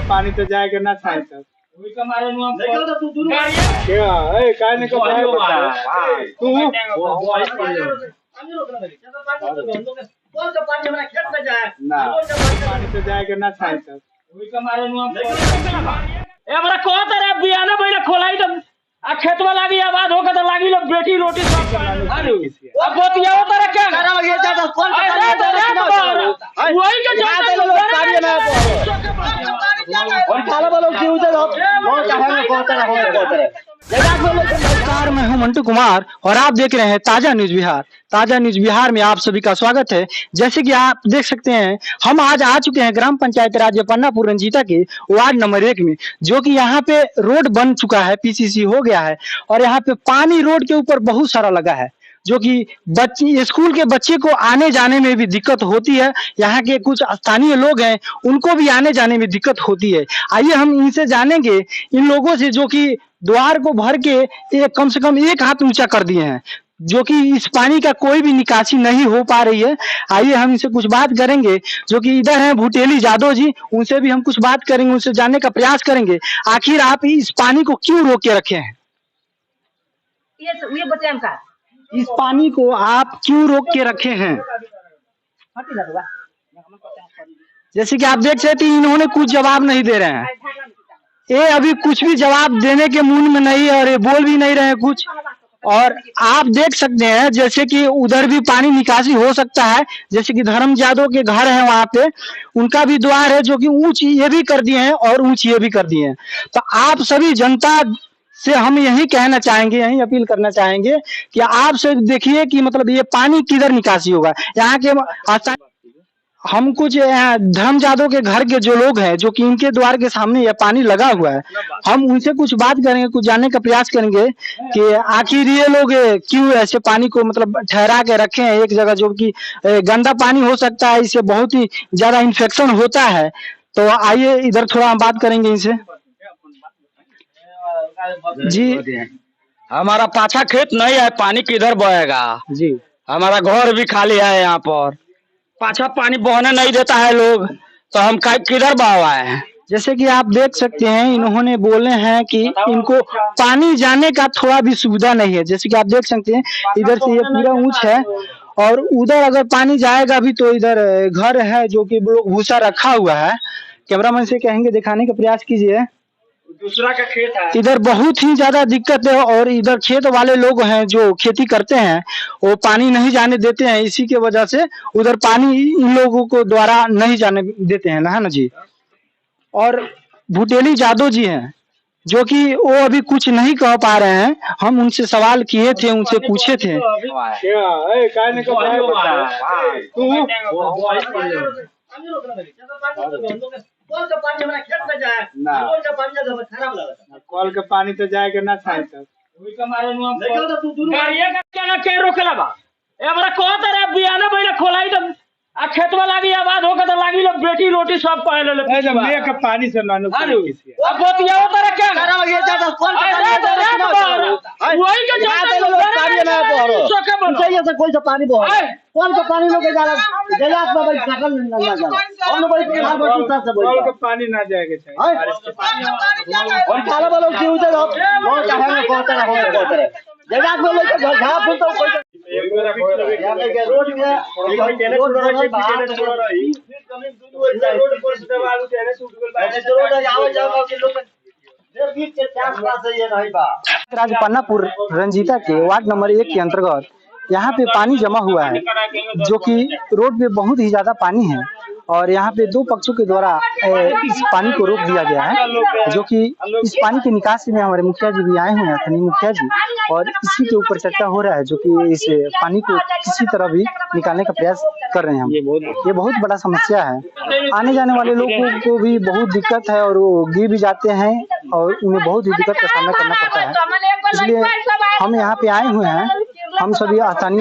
पानी तो जाएगा ना छाई तक पानी तो जाएगा ना छाई तक बियाना बहने खोलाई तो खेत में लागी आबाद होकर तो लागी लोग बेटी रोटी सब अब बोतिया होता है क्या वही के नमस्कार, मैं हूं मंटू कुमार और आप देख रहे हैं ताजा न्यूज बिहार। ताजा न्यूज बिहार में आप सभी का स्वागत है। जैसे कि आप देख सकते हैं, हम आज आ चुके हैं ग्राम पंचायत राज्य पन्नापुर रंजीता के वार्ड नंबर 1 में, जो कि यहाँ पे रोड बन चुका है, पीसीसी हो गया है और यहाँ पे पानी रोड के ऊपर बहुत सारा लगा है, जो कि बच्चे स्कूल के बच्चे को आने जाने में भी दिक्कत होती है। यहाँ के कुछ स्थानीय लोग हैं, उनको भी आने जाने में दिक्कत होती है। आइए हम इनसे जानेंगे, इन लोगों से, जो कि द्वार को भर के कम से कम 1 हाथ ऊंचा कर दिए हैं, जो कि इस पानी का कोई भी निकासी नहीं हो पा रही है। आइए हम इनसे कुछ बात करेंगे, जो कि इधर हैं भुटेली यादव जी, उनसे भी हम कुछ बात करेंगे, उनसे जानने का प्रयास करेंगे आखिर आप इस पानी को क्यों रोक के रखे हैं। ये बच्चे का इस पानी को आप क्यों रोक के रखे हैं? जैसे कि आप देख सकते हैं, इन्होंने कुछ जवाब नहीं दे रहे हैं। ये अभी कुछ भी जवाब देने के मूड में नहीं है और ये बोल भी नहीं रहे हैं कुछ। और आप देख सकते हैं जैसे कि उधर भी पानी निकासी हो सकता है, जैसे कि धर्म यादव के घर है, वहां पे उनका भी द्वार है, जो कि ऊंच ये भी कर दिए हैं और ऊंच ये भी कर दिए हैं। तो आप सभी जनता से हम यही कहना चाहेंगे, यही अपील करना चाहेंगे कि आप से देखिए कि मतलब ये पानी किधर निकासी होगा। यहाँ के हम कुछ धर्म यादव के घर के जो लोग हैं, जो कि इनके द्वार के सामने ये पानी लगा हुआ है, हम उनसे कुछ बात करेंगे, कुछ जानने का प्रयास करेंगे कि आखिर ये लोग क्यों ऐसे पानी को मतलब ठहरा के रखे हैं एक जगह, जो कि गंदा पानी हो सकता है, इससे बहुत ही ज्यादा इन्फेक्शन होता है। तो आइए इधर थोड़ा हम बात करेंगे इनसे। जी, हमारा पाछा खेत नहीं है, पानी किधर बहेगा जी। हमारा घर भी खाली है, यहाँ पर पाछा पानी बहने नहीं देता है लोग, तो हम किधर बहवाए। जैसे कि आप देख सकते हैं, इन्होंने बोले हैं कि इनको पानी जाने का थोड़ा भी सुविधा नहीं है। जैसे कि आप देख सकते हैं, इधर से ये पूरा ऊंच है और उधर अगर पानी जाएगा भी तो इधर घर है, जो कि लोग भूसा रखा हुआ है। कैमरामैन से कहेंगे दिखाने का प्रयास कीजिए। दूसरा का खेत है, इधर बहुत ही ज्यादा दिक्कत है और इधर खेत वाले लोग हैं जो खेती करते हैं, वो पानी नहीं जाने देते हैं। इसी के वजह से उधर पानी इन लोगों को द्वारा नहीं जाने देते हैं, है ना जी। और भुटेली यादव जी हैं, जो कि वो अभी कुछ नहीं कह पा रहे हैं। हम उनसे सवाल किए थे, उनसे पूछे थे। कॉल का पानी तो जाएगा ना छाई तक बियाना बहने खोलाई तो खेत में लागी आबाद होकर तो लागी लोग बेटी रोटी सब पहले पानी से अब बोतिया होता है क्या वही के कोई पानी कौन सा पानी लोग पानी ना जाएगा राज्य पन्नापुर रंजीता के वार्ड नंबर 1 के अंतर्गत यहाँ पे पानी जमा हुआ है, जो कि रोड पे बहुत ही ज्यादा पानी है और यहाँ पे 2 पक्षों के द्वारा इस पानी को रोक दिया गया है, जो कि इस पानी के निकासी में हमारे मुखिया जी भी आए हुए हैं, स्थानीय मुखिया जी, और इसी के ऊपर चर्चा हो रहा है, जो कि इस पानी को किसी तरह भी निकालने का प्रयास कर रहे हैं हम। ये बहुत बड़ा समस्या है, आने जाने वाले लोगों को भी बहुत दिक्कत है और वो गिर भी जाते हैं और उन्हें बहुत ही दिक्कत का सामना करना पड़ता है। इसलिए हम यहाँ पे आए हुए हैं, हम सभी स्थानीय